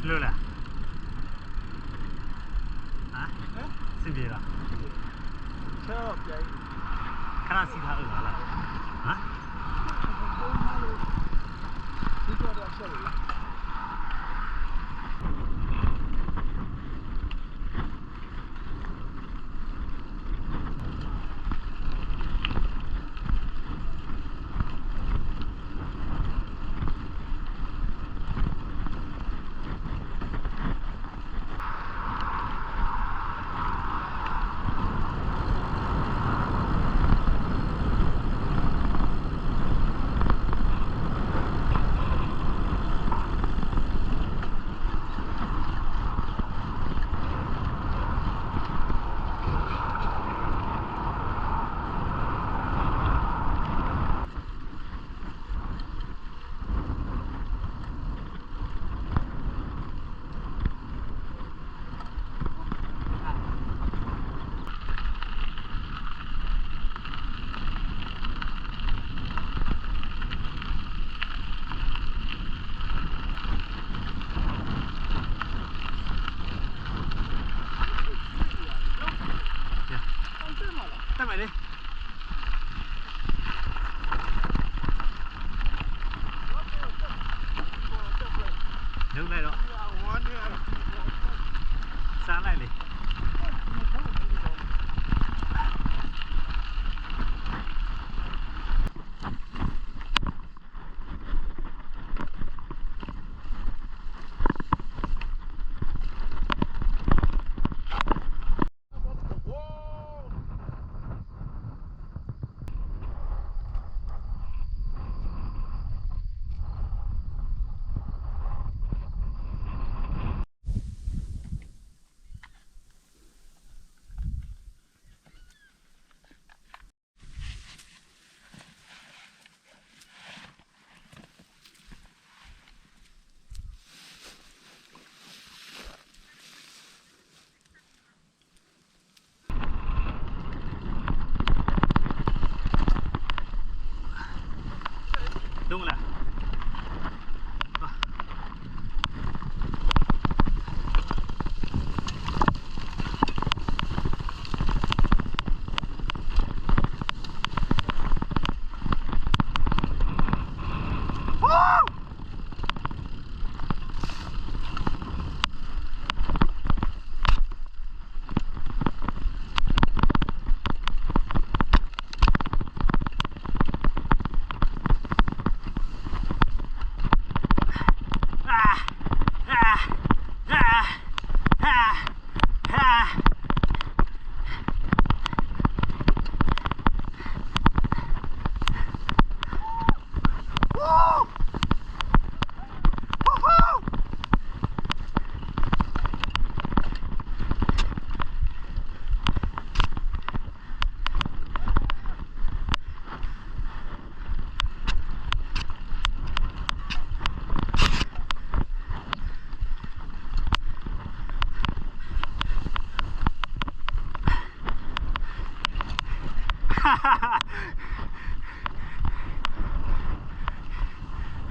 溜了。啊？是别了。车便宜。看到其他鹅了。啊？你这点下雨了。再买的。牛来了。山来的。动了。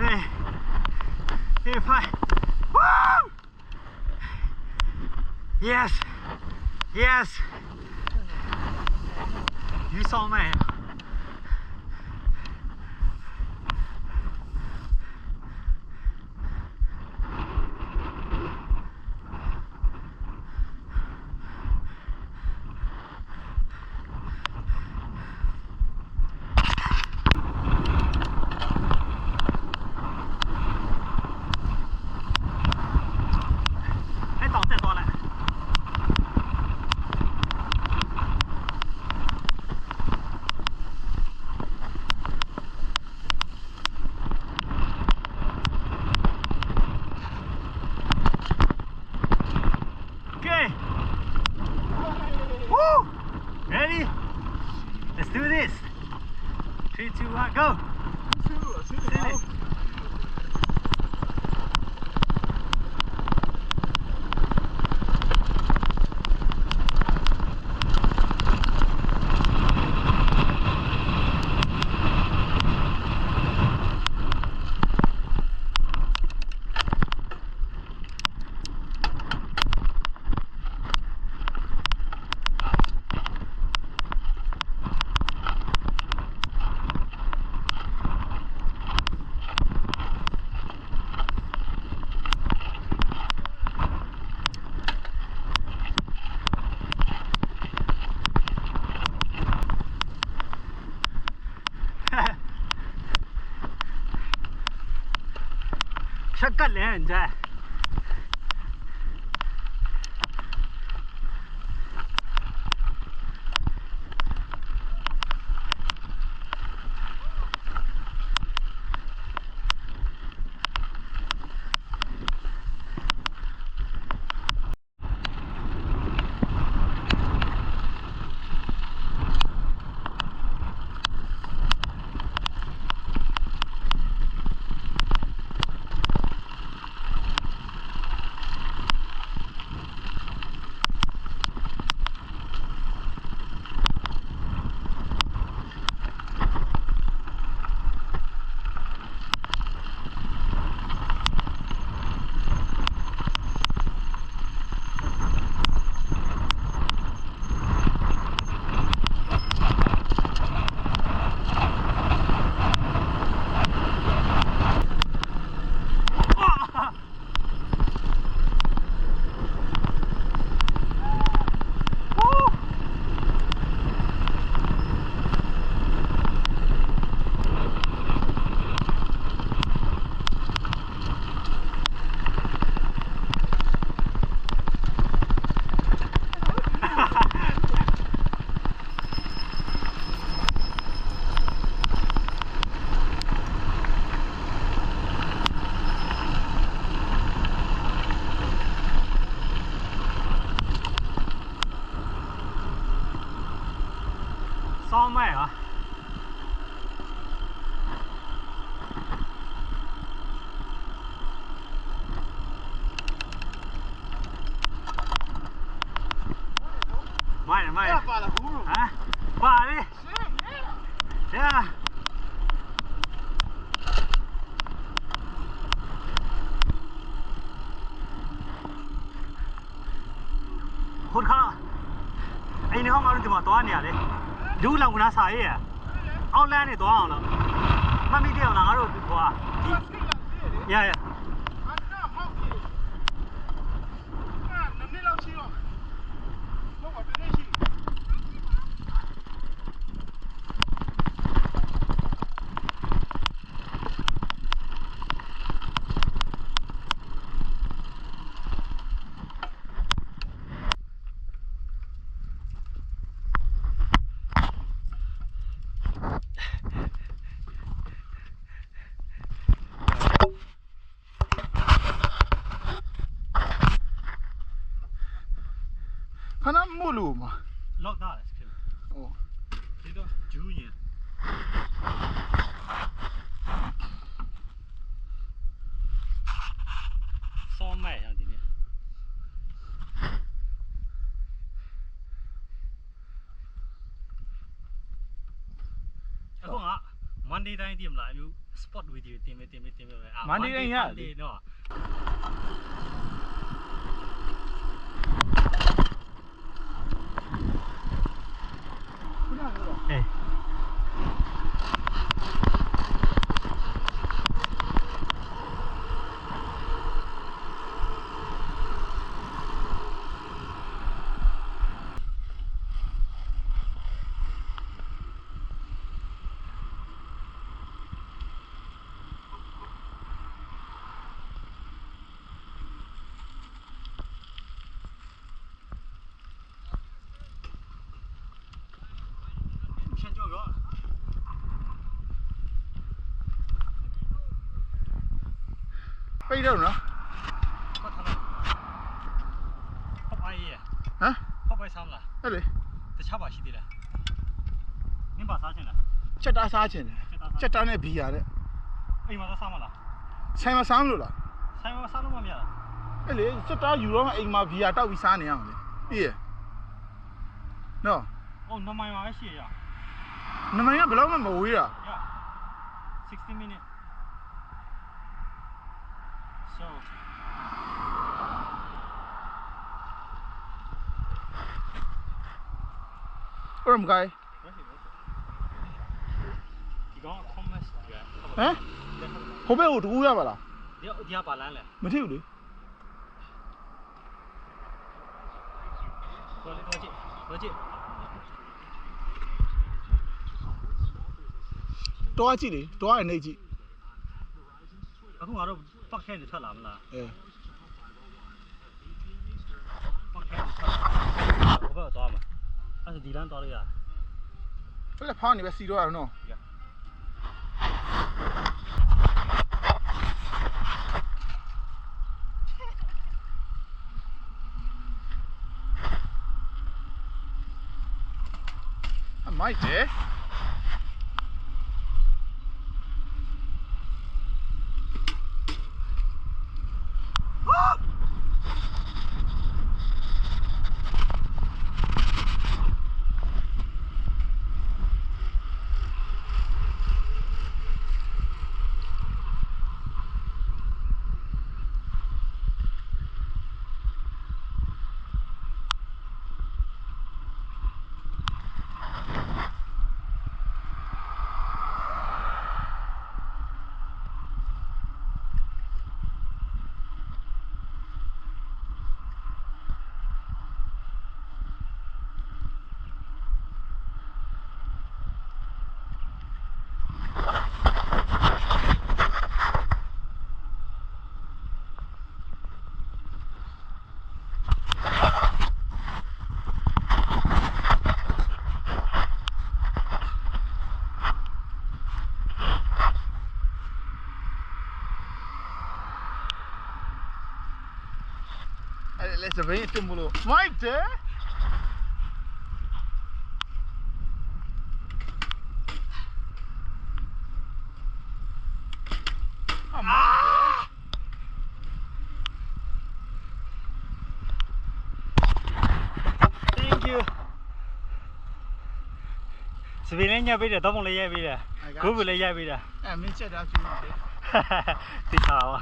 Hey, hey, fine. Woo! Yes, yes. You saw me. 3, 2, 1, go! ဆက်ကတ်လဲကြဲซ้อมไหมเหรอไม่ Ja, pa la guru. ฮะป่าดิ Yeah. เนี่ยคนเขาไอ้ในห้องเราที่มาตัวเนี่ยเลยดูเราคุณอาสายอ่ะเอาแรงนี่ตัวเอาแล้วมันมีเดียวนะเราดูตัวดีเนี่ย Anna, mau ki. Ah, nanne lau chi yo. Mo ko tene chi. ခဏမို့လို့မှာ ล็อกได้คือ ဟော ဒီတော့ဂျူးရင်ซ้อมไหมอย่างทีนี้အခုက Monday တိုင်းတင်မလားအမျိုး spot video တင်မယ်ပဲ Monday တိုင်းရတယ် เนาะ ခုနကတော့ เอ้ย先叫个 ပိတ်တော့နော် ก็ทำอะไรเข้าไปอ่ะ ဟမ် เข้าไปซ้ำล่ะ အဲ့လေ แต่ชาบาရှိသေးလားမင်းပါစားချင်လား ချက်တားစားခြင်းတယ်ချက်တားနဲ့ဘီယာနဲ့ အိမ်မှာစားမလား ဆိုင်မှာစားမလို့လား ဆိုင်မှာစားလို့မရလား အဲ့လေချက်တားယူတော့အိမ်မှာဘီယာတောက်ပြီးစားနေရအောင်လေပြီးရနော် 哦နှစ်မိုင်ပါပဲရှိရ နမိုင်ကဘယ်တော့မှမဝေးတာ ရ60 minutes so အဲ့မကိုင်း ဒီကောင် commerce ကြည့် ဟမ်ဟိုဘက်ကိုတူရပါလား ဒီကပါလန်းလဲ မထီဘူးလေ တော်ကြည့် တော့ကြည့်လေတော့ရနေကြည့် အခုကတော့北开你ထွက်လာမလား 北开你ထွက်လာဘယ်ဘက်သွားမှာအဲ့ဒါဒီလမ်းသွားလို့ရ ဘယ်လက်ဖောင်းနေပဲစီတော့ရအောင်နော်အမိုက်တယ် Let's have it to Mulu. Right there. Thank you. Civilian nhà bây giờ tao không lấy bây giờ. Cứ vừa lấy bây giờ. Em mình chết đã chú. Thì sao?